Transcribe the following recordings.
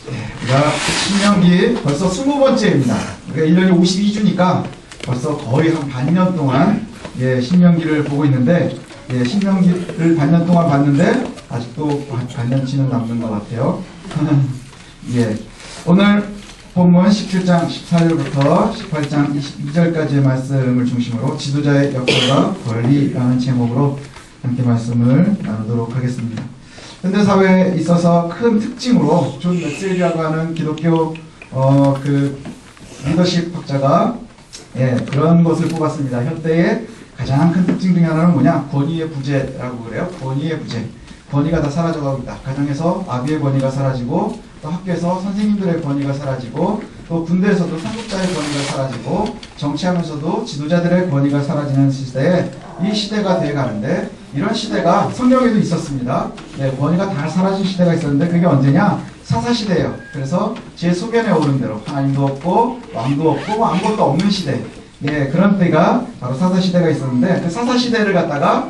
우리가 신명기 벌써 20번째입니다. 그러니까 1년이 52주니까 벌써 거의 한 반년 동안 신명기를 보고 있는데, 신명기를 반년 동안 봤는데 아직도 반년치는 남는 것 같아요. 오늘 본문 17장 14절부터 18장 22절까지의 말씀을 중심으로 지도자의 역할과 권리라는 제목으로 함께 말씀을 나누도록 하겠습니다. 현대사회에 있어서 큰 특징으로 존 맥스웰이라고 하는 기독교 리더십 학자가 그런 것을 뽑았습니다. 현대의 가장 큰 특징 중에 하나는 뭐냐? 권위의 부재라고 그래요. 권위의 부재. 권위가 다 사라져가고 있다. 가정에서 아비의 권위가 사라지고, 또 학교에서 선생님들의 권위가 사라지고, 또 군대에서도 상급자의 권위가 사라지고, 정치하면서도 지도자들의 권위가 사라지는 시대에 이 시대가 돼가는데, 이런 시대가 성경에도 있었습니다. 권위가 다 사라진 시대가 있었는데 그게 언제냐? 사사시대예요. 그래서 제 소견에 오른 대로 하나님도 없고 왕도 없고 아무것도 없는 시대, 그런 때가 바로 사사시대가 있었는데, 그 사사시대를 갖다가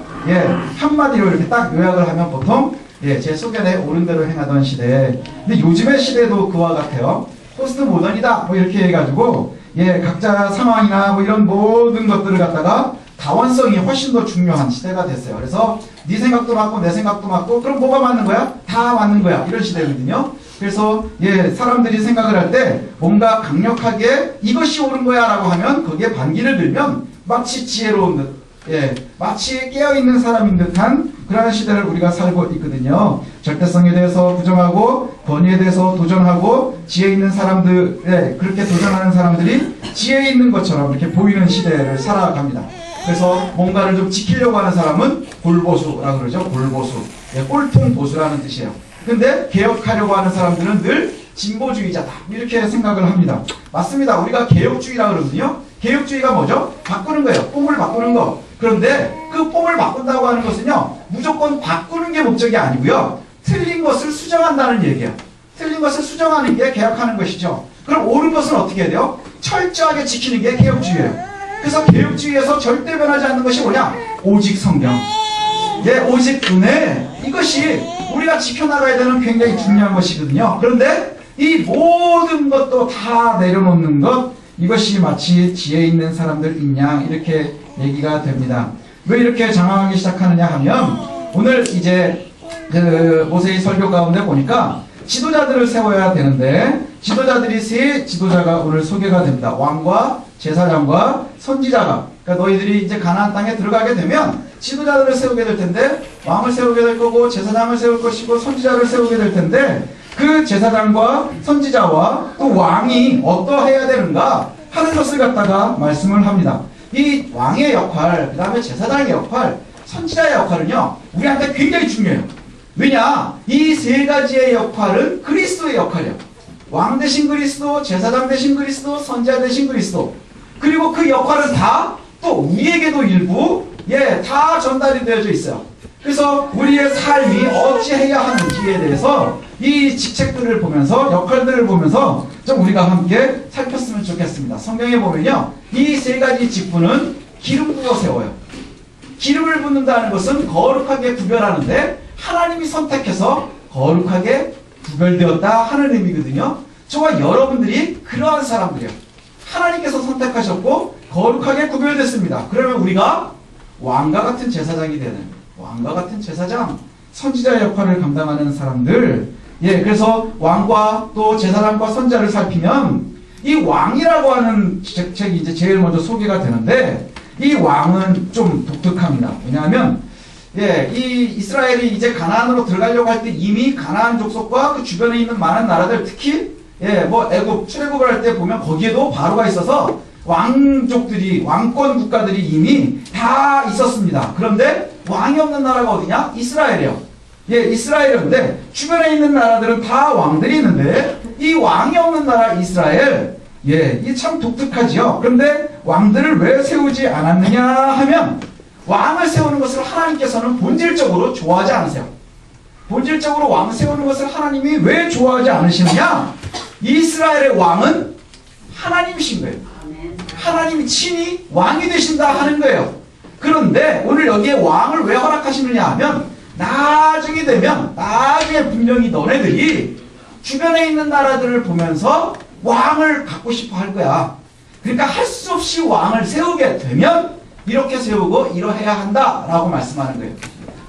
한마디로 이렇게 딱 요약을 하면 보통 제 소견에 오른 대로 행하던 시대. 근데 요즘의 시대도 그와 같아요. 포스트 모던이다 뭐 이렇게 해가지고 각자 상황이나 뭐 이런 모든 것들을 갖다가 다원성이 훨씬 더 중요한 시대가 됐어요. 그래서 네 생각도 맞고 내 생각도 맞고, 그럼 뭐가 맞는 거야? 다 맞는 거야. 이런 시대거든요. 그래서 사람들이 생각을 할 때 뭔가 강력하게 이것이 옳은 거야 라고 하면 거기에 반기를 들면 마치 지혜로운 듯, 마치 깨어있는 사람인 듯한 그러한 시대를 우리가 살고 있거든요. 절대성에 대해서 부정하고 권위에 대해서 도전하고 지혜 있는 사람들, 그렇게 도전하는 사람들이 지혜 있는 것처럼 이렇게 보이는 시대를 살아갑니다. 그래서 뭔가를 좀 지키려고 하는 사람은 골보수라고 그러죠. 골보수. 꼴통보수라는 뜻이에요. 근데 개혁하려고 하는 사람들은 늘 진보주의자다 이렇게 생각을 합니다. 맞습니다. 우리가 개혁주의라 그러거든요. 개혁주의가 뭐죠? 바꾸는 거예요. 폼을 바꾸는 거. 그런데 그 폼을 바꾼다고 하는 것은요, 무조건 바꾸는 게 목적이 아니고요, 틀린 것을 수정한다는 얘기예요. 틀린 것을 수정하는 게 개혁하는 것이죠. 그럼 옳은 것은 어떻게 해야 돼요? 철저하게 지키는 게 개혁주의예요. 그래서 개혁주의에서 절대 변하지 않는 것이 뭐냐? 오직 성경. 오직 은혜. 이것이 우리가 지켜나가야 되는 굉장히 중요한 것이거든요. 그런데 이 모든 것도 다 내려놓는 것, 이것이 마치 지혜 있는 사람들인 양 이렇게 얘기가 됩니다. 왜 이렇게 장황하기 시작하느냐 하면, 오늘 이제 모세의 설교 가운데 보니까 지도자들을 세워야 되는데, 지도자들이 세 지도자가 오늘 소개가 됩니다. 왕과 제사장과 선지자가. 그러니까 너희들이 이제 가나안 땅에 들어가게 되면 지도자들을 세우게 될 텐데, 왕을 세우게 될 거고 제사장을 세울 것이고 선지자를 세우게 될 텐데, 그 제사장과 선지자와 또 왕이 어떠해야 되는가 하는 것을 갖다가 말씀을 합니다. 이 왕의 역할, 그 다음에 제사장의 역할, 선지자의 역할은요, 우리한테 굉장히 중요해요. 왜냐? 이 세 가지의 역할은 그리스도의 역할이에요. 왕 대신 그리스도, 제사장 대신 그리스도, 선지자 대신 그리스도. 그리고 그 역할은 다 또 우리에게도 일부 다 전달이 되어져 있어요. 그래서 우리의 삶이 어찌해야 하는지에 대해서 이 직책들을 보면서, 역할들을 보면서 좀 우리가 함께 살폈으면 좋겠습니다. 성경에 보면요, 이 세 가지 직분은 기름 부어 세워요. 기름을 붓는다는 것은 거룩하게 구별하는데, 하나님이 선택해서 거룩하게 구별되었다 하는 의미거든요. 저와 여러분들이 그러한 사람들이에요. 하나님께서 선택하셨고 거룩하게 구별됐습니다. 그러면 우리가 왕과 같은 제사장이 되는, 왕과 같은 제사장, 선지자의 역할을 감당하는 사람들. 그래서 왕과 또 제사장과 선지자를 살피면 이 왕이라고 하는 책이 이제 제일 먼저 소개가 되는데, 이 왕은 좀 독특합니다. 왜냐하면 이 이스라엘이 이제 가나안으로 들어가려고 할 때 이미 가나안 족속과 그 주변에 있는 많은 나라들, 특히 애굽 출애굽을 할 때 보면 거기에도 바로가 있어서 왕족들이, 왕권 국가들이 이미 다 있었습니다. 그런데 왕이 없는 나라가 어디냐? 이스라엘이에요. 이스라엘인데 주변에 있는 나라들은 다 왕들이 있는데 이 왕이 없는 나라 이스라엘, 이게 참 독특하지요. 그런데 왕들을 왜 세우지 않았느냐 하면, 왕을 세우는 것을 하나님께서는 본질적으로 좋아하지 않으세요. 본질적으로 왕 세우는 것을 하나님이 왜 좋아하지 않으시느냐? 이스라엘의 왕은 하나님이신 거예요. 하나님이 친히 왕이 되신다 하는 거예요. 그런데 오늘 여기에 왕을 왜 허락하시느냐 하면, 나중에 되면, 나중에 분명히 너네들이 주변에 있는 나라들을 보면서 왕을 갖고 싶어 할 거야. 그러니까 할 수 없이 왕을 세우게 되면 이렇게 세우고 이러해야 한다라고 말씀하는 거예요.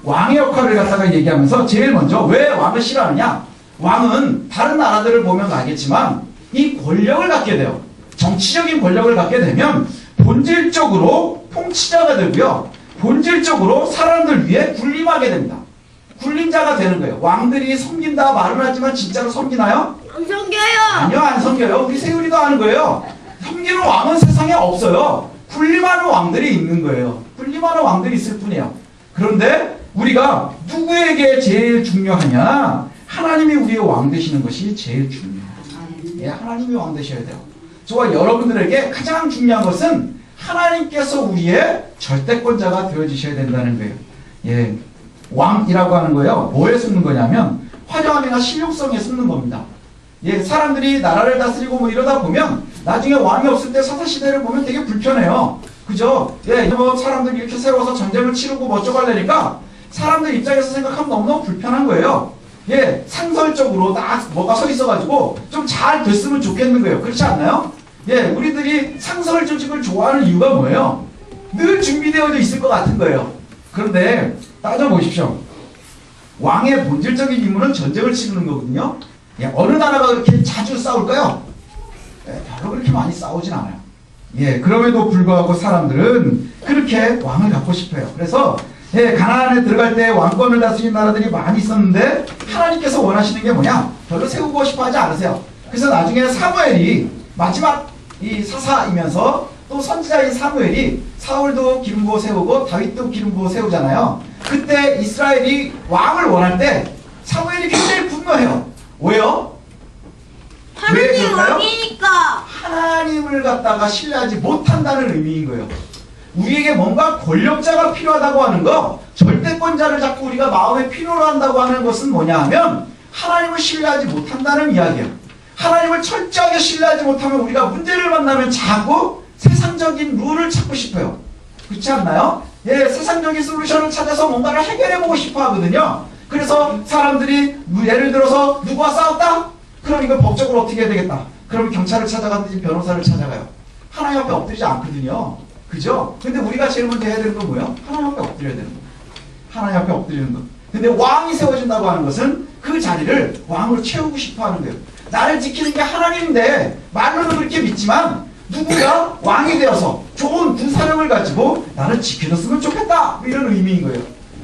왕의 역할을 갖다가 얘기하면서 제일 먼저 왜 왕을 싫어하느냐? 왕은 다른 나라들을 보면 알겠지만 이 권력을 갖게 돼요. 정치적인 권력을 갖게 되면 본질적으로 통치자가 되고요. 본질적으로 사람들 위해 군림하게 됩니다. 군림자가 되는 거예요. 왕들이 섬긴다 말은 하지만 진짜로 섬기나요? 안 섬겨요. 아니요, 안 섬겨요. 우리 세율이도 아는 거예요. 섬기는 왕은 세상에 없어요. 군림하는 왕들이 있는 거예요. 군림하는 왕들이 있을 뿐이에요. 그런데 우리가 누구에게 제일 중요하냐? 하나님이 우리의 왕 되시는 것이 제일 중요해요. 예, 하나님이 왕 되셔야 돼요. 저와 여러분들에게 가장 중요한 것은 하나님께서 우리의 절대권자가 되어주셔야 된다는 거예요. 예, 왕이라고 하는 거예요. 뭐에 숨는 거냐면 화려함이나 실용성에 숨는 겁니다. 예, 사람들이 나라를 다스리고 뭐 이러다 보면 나중에 왕이 없을 때 사사시대를 보면 되게 불편해요. 그죠? 예, 뭐 사람들이 이렇게 세워서 전쟁을 치르고 뭐 어쩌고 하려니까 사람들 입장에서 생각하면 너무너무 불편한 거예요. 예, 상설적으로 딱 뭐가 서 있어가지고 좀 잘 됐으면 좋겠는 거예요. 그렇지 않나요? 예, 우리들이 상설 조직을 좋아하는 이유가 뭐예요? 늘 준비되어져 있을 것 같은 거예요. 그런데 따져보십시오. 왕의 본질적인 임무는 전쟁을 치르는 거거든요. 예, 어느 나라가 그렇게 자주 싸울까요? 예, 별로 그렇게 많이 싸우진 않아요. 예, 그럼에도 불구하고 사람들은 그렇게 왕을 갖고 싶어요. 그래서 예, 가나안에 들어갈 때 왕권을 다스린 나라들이 많이 있었는데 하나님께서 원하시는 게 뭐냐? 별로 세우고 싶어 하지 않으세요. 그래서 나중에 사무엘이 마지막 이 사사이면서 또 선지자인 사무엘이 사울도 기름 부어 세우고 다윗도 기름 부어 세우잖아요. 그때 이스라엘이 왕을 원할 때 사무엘이 굉장히 분노해요. 왜요? 왜 하나님 그럴까요? 왕이니까. 하나님을 갖다가 신뢰하지 못한다는 의미인 거예요. 우리에게 뭔가 권력자가 필요하다고 하는 거, 절대권자를 자꾸 우리가 마음에 필요로 한다고 하는 것은 뭐냐 하면 하나님을 신뢰하지 못한다는 이야기예요. 하나님을 철저하게 신뢰하지 못하면 우리가 문제를 만나면 자꾸 세상적인 룰을 찾고 싶어요. 그렇지 않나요? 예, 세상적인 솔루션을 찾아서 뭔가를 해결해보고 싶어 하거든요. 그래서 사람들이 예를 들어서 누구와 싸웠다? 그럼 이걸 법적으로 어떻게 해야 되겠다. 그럼 경찰을 찾아가든지 변호사를 찾아가요. 하나님 앞에 엎드리지 않거든요. 그죠? 근데 우리가 제일 먼저 해야 되는 건 뭐예요? 하나님 앞에 엎드려야 되는 거예요. 하나님 앞에 엎드리는 것. 근데 왕이 세워진다고 하는 것은 그 자리를 왕으로 채우고 싶어 하는 거예요. 나를 지키는 게 하나님인데 말로는 그렇게 믿지만 누구가 왕이 되어서 좋은 군사력을 가지고 나를 지켜줬으면 좋겠다. 이런 의미인 거예요.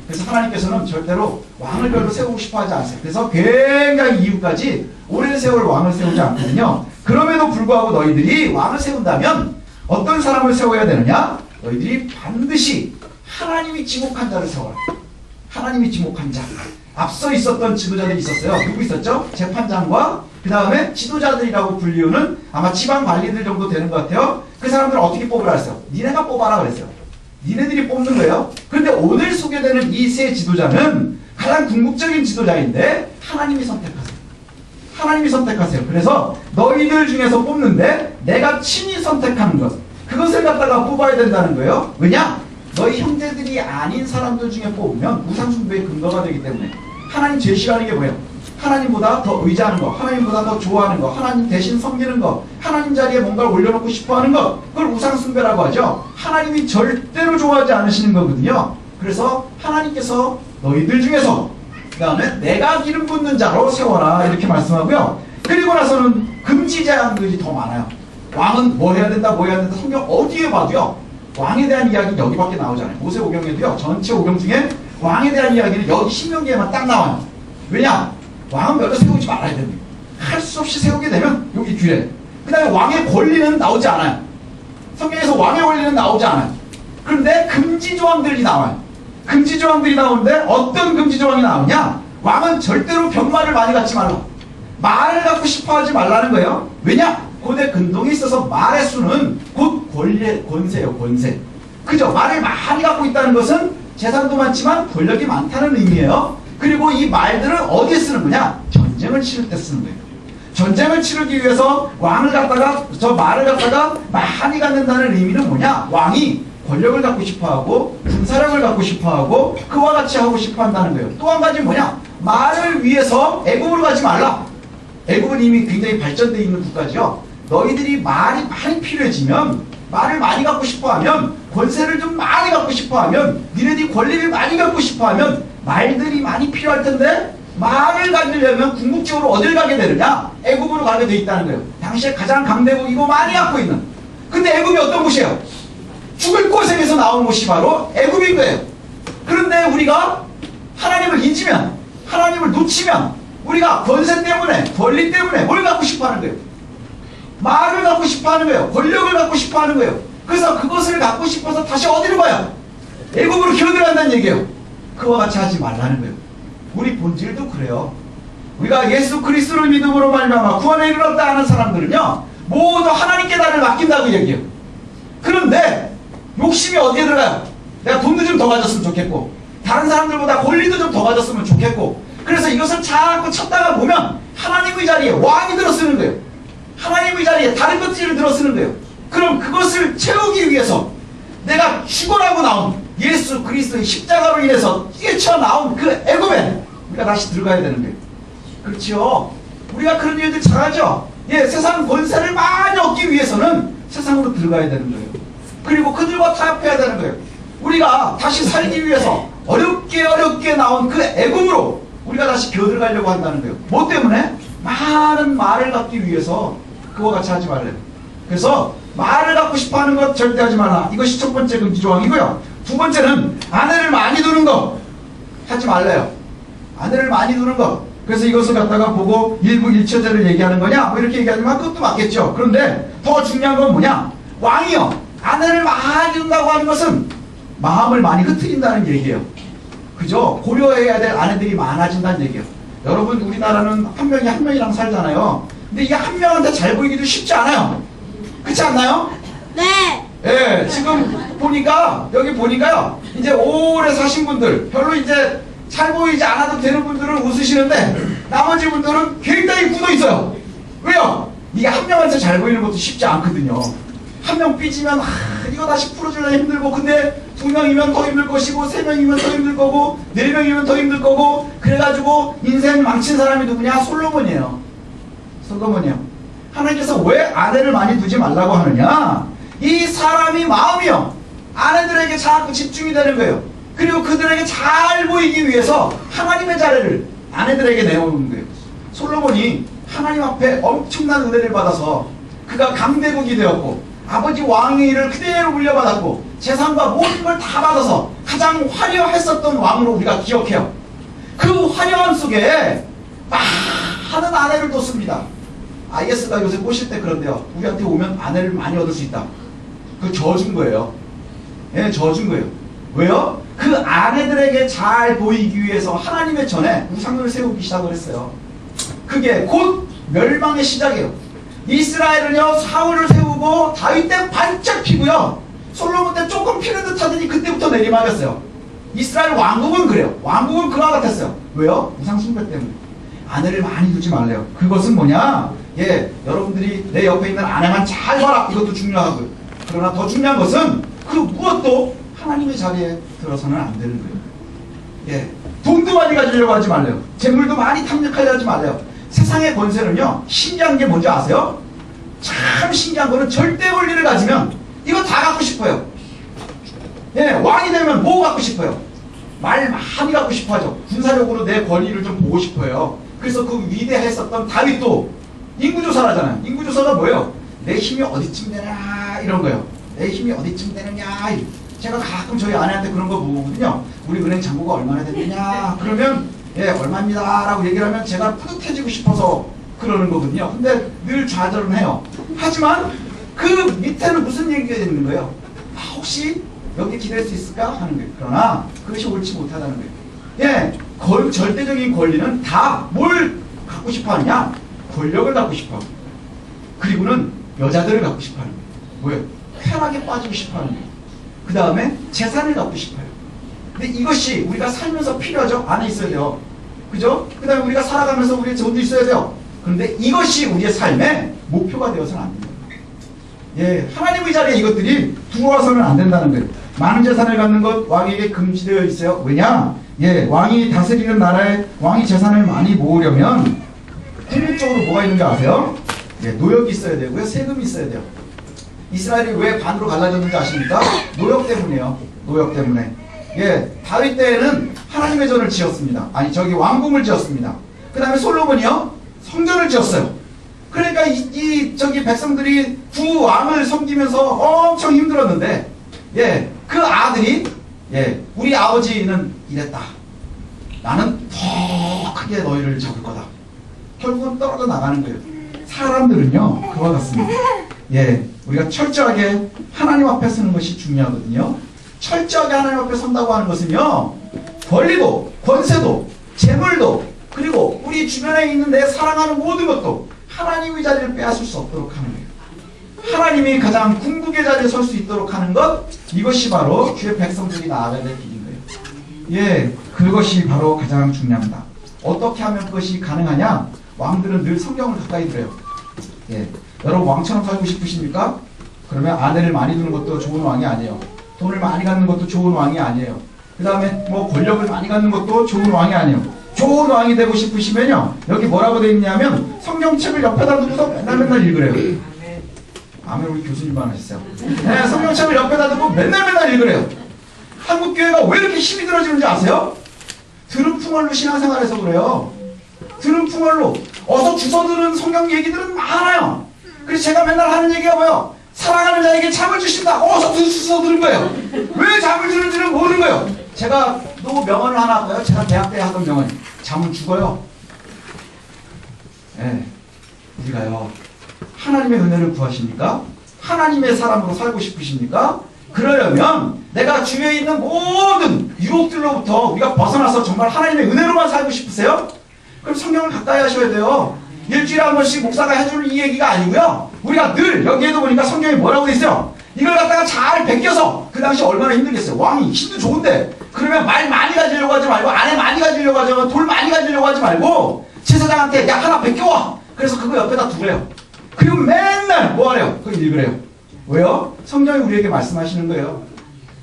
그래서 하나님께서는 절대로 왕을 별로 세우고 싶어 하지 않으세요. 그래서 굉장히 이후까지 오랜 세월 왕을 세우지 않거든요. 그럼에도 불구하고 너희들이 왕을 세운다면 어떤 사람을 세워야 되느냐? 너희들이 반드시 하나님이 지목한 자를 세워라. 하나님이 지목한 자. 앞서 있었던 지도자들이 있었어요. 누구 있었죠? 재판장과 그 다음에 지도자들이라고 불리우는 아마 지방 관리들 정도 되는 것 같아요. 그 사람들을 어떻게 뽑으라 했어요? 니네가 뽑아라 그랬어요. 니네들이 뽑는 거예요. 그런데 오늘 소개되는 이 세 지도자는 가장 궁극적인 지도자인데 하나님이 선택하세요. 하나님이 선택하세요. 그래서 너희들 중에서 뽑는데 내가 친히 선택하는 것, 그것을 갖다가 뽑아야 된다는 거예요. 왜냐? 너희 형제들이 아닌 사람들 중에 뽑으면 우상숭배의 근거가 되기 때문에. 하나님 제일 싫어하는 게 뭐예요? 하나님보다 더 의지하는 거, 하나님보다 더 좋아하는 거, 하나님 대신 섬기는 거, 하나님 자리에 뭔가를 올려놓고 싶어하는 거, 그걸 우상숭배라고 하죠. 하나님이 절대로 좋아하지 않으시는 거거든요. 그래서 하나님께서 너희들 중에서 그 다음에 내가 기름 붓는 자로 세워라 이렇게 말씀하고요. 그리고 나서는 금지 제한들이 더 많아요. 왕은 뭐 해야 된다 뭐 해야 된다. 성경 어디에 봐도요 왕에 대한 이야기는 여기밖에 나오잖아요. 모세오경에도요 전체 오경 중에 왕에 대한 이야기는 여기 신명기에만 딱 나와요. 왜냐? 왕은 별로 세우지 말아야 됩니다. 할 수 없이 세우게 되면 여기 규례. 그 다음에 왕의 권리는 나오지 않아요. 성경에서 왕의 권리는 나오지 않아요. 그런데 금지 조항들이 나와요. 금지 조항들이 나오는데 어떤 금지 조항이 나오냐? 왕은 절대로 병마를 많이 갖지 말라. 말을 갖고 싶어 하지 말라는 거예요. 왜냐? 고대 근동에 있어서 말의 수는 곧 권세예요. 권세. 그죠? 말을 많이 갖고 있다는 것은 재산도 많지만 권력이 많다는 의미예요. 그리고 이 말들을 어디에 쓰는 거냐? 전쟁을 치를 때 쓰는 거예요. 전쟁을 치르기 위해서 왕을 갖다가 저 말을 갖다가 많이 갖는다는 의미는 뭐냐? 왕이 권력을 갖고 싶어하고 군사력을 갖고 싶어하고 그와 같이 하고 싶어한다는 거예요. 또 한 가지 뭐냐? 말을 위해서 애국을 가지 말라. 애국은 이미 굉장히 발전되어 있는 국가죠. 너희들이 말이 많이 필요해지면, 말을 많이 갖고 싶어하면, 권세를 좀 많이 갖고 싶어하면, 니네들이 권리를 많이 갖고 싶어하면 말들이 많이 필요할 텐데 말을 가지려면 궁극적으로 어딜 가게 되느냐? 애국으로 가게 돼 있다는 거예요. 당시에 가장 강대국이고 많이 갖고 있는. 근데 애국이 어떤 곳이에요? 죽을 고생에서 나온 곳이 바로 애국인 거예요. 그런데 우리가 하나님을 잊으면, 하나님을 놓치면 우리가 권세 때문에, 권리 때문에 뭘 갖고 싶어하는 거예요? 말을 갖고 싶어하는 거예요. 권력을 갖고 싶어하는 거예요. 그래서 그것을 갖고 싶어서 다시 어디로 가요? 애국으로 기어들어간다는 얘기예요. 그와 같이 하지 말라는 거예요. 우리 본질도 그래요. 우리가 예수 그리스도를 믿음으로 말미암아 구원에 이르렀다 하는 사람들은요, 모두 하나님께 나를 맡긴다고 얘기해요. 그런데 욕심이 어디에 들어가요? 내가 돈도 좀 더 가졌으면 좋겠고, 다른 사람들보다 권리도 좀 더 가졌으면 좋겠고, 그래서 이것을 자꾸 찾다가 보면 하나님의 자리에 왕이 들어서는 거예요. 하나님의 자리에 다른 것들을 들어서는 거예요. 그럼 그것을 채우기 위해서 내가 죽어라고 나온 예수 그리스도의 십자가로 인해서 뛰쳐나온 그 애굽에 우리가 다시 들어가야 되는 거예요. 그렇죠? 우리가 그런 일들 잘하죠? 예, 세상 권세를 많이 얻기 위해서는 세상으로 들어가야 되는 거예요. 그리고 그들과 타협해야 되는 거예요. 우리가 다시 살기 위해서 어렵게 나온 그 애굽으로 우리가 다시 겨들어가려고 한다는 거예요. 뭐 때문에? 많은 말을 갖기 위해서. 그와 같이 하지 말래요. 그래서 말을 갖고 싶어하는 것 절대 하지 말라. 이것이 첫 번째 금지 조항이고요. 두 번째는 아내를 많이 두는 거 하지 말래요. 아내를 많이 두는 거. 그래서 이것을 갖다가 보고 일부 일처제를 얘기하는 거냐? 뭐 이렇게 얘기하지만 그것도 맞겠죠. 그런데 더 중요한 건 뭐냐? 왕이요, 아내를 많이 둔다고 하는 것은 마음을 많이 흐트린다는 얘기예요. 그죠? 고려해야 될 아내들이 많아진다는 얘기예요. 여러분, 우리나라는 한 명이 한 명이랑 살잖아요. 근데 이게 한 명한테 잘 보이기도 쉽지 않아요. 그렇지 않나요? 네. 예, 지금 보니까, 여기 보니까요, 이제 오래 사신 분들, 별로 이제 잘 보이지 않아도 되는 분들은 웃으시는데, 나머지 분들은 굉장히 굳어 있어요. 왜요? 이게 한 명한테 잘 보이는 것도 쉽지 않거든요. 한 명 삐지면, 이거 다시 풀어주려 힘들고, 근데 두 명이면 더 힘들 것이고, 세 명이면 더 힘들 거고, 네 명이면 더 힘들 거고, 그래가지고 인생 망친 사람이 누구냐? 솔로몬이에요. 솔로몬이요. 하나님께서 왜 아내를 많이 두지 말라고 하느냐? 이 사람이 마음이요, 아내들에게 자꾸 집중이 되는 거예요. 그리고 그들에게 잘 보이기 위해서 하나님의 자리를 아내들에게 내오는 거예요. 솔로몬이 하나님 앞에 엄청난 은혜를 받아서 그가 강대국이 되었고, 아버지 왕의 일을 그대로 물려받았고, 재산과 모든 걸 다 받아서 가장 화려했었던 왕으로 우리가 기억해요. 그 화려함 속에 많은 아내를 뒀습니다. IS가 요새 꼬실 때 그런데요, 우리한테 오면 아내를 많이 얻을 수 있다. 그 저준 거예요. 예, 저준 거예요. 왜요? 그 아내들에게 잘 보이기 위해서 하나님의 전에 우상을 세우기 시작을 했어요. 그게 곧 멸망의 시작이에요. 이스라엘은요, 사울을 세우고 다윗 때 반짝 피고요, 솔로몬 때 조금 피는 듯 하더니 그때부터 내리막이었어요. 이스라엘 왕국은 그래요. 왕국은 그와 같았어요. 왜요? 우상 숭배 때문에. 아내를 많이 두지 말래요. 그것은 뭐냐? 예, 여러분들이 내 옆에 있는 아내만 잘 봐라, 이것도 중요하고요. 그러나 더 중요한 것은 그 무엇도 하나님의 자리에 들어서는 안 되는 거예요. 예, 돈도 많이 가지려고 하지 말래요. 재물도 많이 탐닉하려 하지 말래요. 세상의 권세는요, 신기한 게 뭔지 아세요? 참 신기한 거는 절대 권리를 가지면 이거 다 갖고 싶어요. 예, 왕이 되면 뭐 갖고 싶어요? 말 많이 갖고 싶어 하죠. 군사력으로 내 권리를 좀 보고 싶어요. 그래서 그 위대했었던 다윗도 인구조사를 하잖아요. 인구조사가 뭐예요? 내 힘이 어디쯤 되냐, 이런 거예요. 내 힘이 어디쯤 되느냐. 제가 가끔 저희 아내한테 그런 거 보거든요. 우리 은행 잔고가 얼마나 됐느냐. 그러면 예, 얼마입니다 라고 얘기를 하면 제가 뿌듯해지고 싶어서 그러는 거거든요. 근데 늘 좌절은 해요. 하지만 그 밑에는 무슨 얘기가 있는 거예요? 혹시 여기 기댈 수 있을까 하는 거예요. 그러나 그것이 옳지 못하다는 거예요. 예, 절대적인 권리는 다 뭘 갖고 싶어 하느냐? 권력을 갖고 싶어 하고, 그리고는 여자들을 갖고 싶어 하는 거예요. 뭐예요? 쾌락에 빠지고 싶어 하는 거예요. 그 다음에 재산을 갖고 싶어요. 근데 이것이 우리가 살면서 필요하죠? 안에 있어야 돼요. 그죠? 그 다음에 우리가 살아가면서 우리의 돈도 있어야 돼요. 그런데 이것이 우리의 삶의 목표가 되어서는 안 됩니다. 예, 하나님의 자리에 이것들이 들어와서는 안 된다는 거예요. 많은 재산을 갖는 것 왕에게 금지되어 있어요. 왜냐? 예, 왕이 다스리는 나라에 왕이 재산을 많이 모으려면 궁극적으로 뭐가 있는 지 아세요? 예, 노역이 있어야 되고요. 세금이 있어야 돼요. 이스라엘이 왜 반으로 갈라졌는지 아십니까? 노역 때문이에요. 노역 때문에. 예, 다윗 때에는 하나님의 전을 지었습니다. 아니, 저기 왕궁을 지었습니다. 그 다음에 솔로몬이요, 성전을 지었어요. 그러니까 저기 백성들이 구 왕을 섬기면서 엄청 힘들었는데, 예, 그 아들이, 예, 우리 아버지는 이랬다. 나는 더 크게 너희를 잡을 거다. 결국은 떨어져 나가는 거예요. 사람들은요, 그와 같습니다. 예, 우리가 철저하게 하나님 앞에 서는 것이 중요하거든요. 철저하게 하나님 앞에 선다고 하는 것은요, 권리도, 권세도, 재물도, 그리고 우리 주변에 있는 내 사랑하는 모든 것도 하나님의 자리를 빼앗을 수 없도록 하는 거예요. 하나님이 가장 궁극의 자리에 설 수 있도록 하는 것, 이것이 바로 주의 백성들이 나아가야 될 길인 거예요. 예, 그것이 바로 가장 중요합니다. 어떻게 하면 그것이 가능하냐? 왕들은 늘 성경을 가까이 들어요. 예, 여러분 왕처럼 살고 싶으십니까? 그러면 아내를 많이 두는 것도 좋은 왕이 아니에요. 돈을 많이 갖는 것도 좋은 왕이 아니에요. 그 다음에 뭐 권력을 많이 갖는 것도 좋은 왕이 아니에요. 좋은 왕이 되고 싶으시면요, 여기 뭐라고 되어 있냐면 성경책을 옆에다 두고서 맨날 읽으래요. 아멘. 우리 교수님만 하셨어요. 네, 성경책을 옆에다 두고 맨날 읽으래요. 한국 교회가 왜 이렇게 힘이 들어지는지 아세요? 드럼풍얼로 신앙생활해서 그래요. 드럼풍얼로 어서 주워들은 성경 얘기들은 많아요. 그래서 제가 맨날 하는 얘기가 뭐예요? 사랑하는 자에게 잠을 주신다. 어서 주워들은 거예요. 왜 잠을 주는지는 모르는 거예요. 제가 또 명언을 하나 할까요? 제가 대학 때 하던 명언. 잠은 죽어요. 예, 우리가요, 하나님의 은혜를 구하십니까? 하나님의 사람으로 살고 싶으십니까? 그러려면 내가 주위에 있는 모든 유혹들로부터 우리가 벗어나서 정말 하나님의 은혜로만 살고 싶으세요? 그럼 성경을 가까이 하셔야 돼요. 일주일에 한 번씩 목사가 해주는 이 얘기가 아니고요, 우리가 늘 여기에도 보니까 성경에 뭐라고 돼 있어요? 이걸 갖다가 잘 베껴서, 그 당시 얼마나 힘들겠어요. 왕이 힘도 좋은데, 그러면 말 많이 가지려고 하지 말고, 아내 많이 가지려고 하지 말고, 돌 많이 가지려고 하지 말고, 제사장한테 야 하나 베껴와. 그래서 그거 옆에다 두래요. 그리고 맨날 뭐 하래요? 그거 읽으래요. 왜요? 성경이 우리에게 말씀하시는 거예요.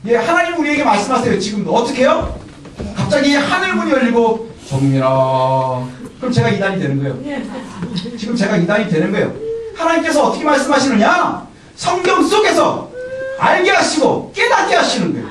예, 하나님 우리에게 말씀하세요. 지금도 어떻게 해요? 갑자기 하늘문이 열리고 정민아, 그럼 제가 이단이 되는 거예요. 지금 제가 이단이 되는 거예요. 하나님께서 어떻게 말씀하시느냐? 성경 속에서 알게 하시고 깨닫게 하시는 거예요.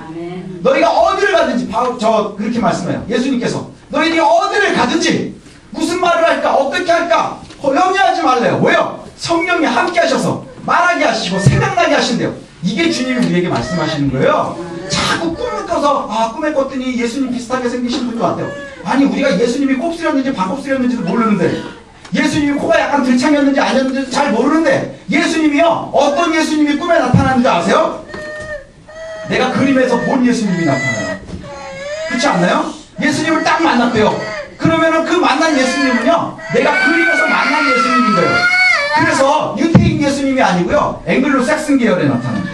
너희가 어디를 가든지, 바로 그렇게 말씀해요. 예수님께서 너희들이 어디를 가든지 무슨 말을 할까, 어떻게 할까 염려하지 말래요. 왜요? 성령이 함께 하셔서 말하게 하시고 생각나게 하신대요. 이게 주님이 우리에게 말씀하시는 거예요. 자꾸 꿈을 꿔서 꿈에 꿨더니 예수님 비슷하게 생기신 분도 왔대요. 아니, 우리가 예수님이 곱슬이었는지 반곱슬이었는지도 모르는데, 예수님이 코가 약간 들창이었는지 아니었는지 잘 모르는데, 예수님이요, 어떤 예수님이 꿈에 나타나는지 아세요? 내가 그림에서 본 예수님이 나타나요. 그렇지 않나요? 예수님을 딱 만났대요. 그러면은 그 만난 예수님은요, 내가 그림에서 만난 예수님인 거예요. 그래서 유태인 예수님이 아니고요, 앵글로 섹슨 계열에 나타납니다.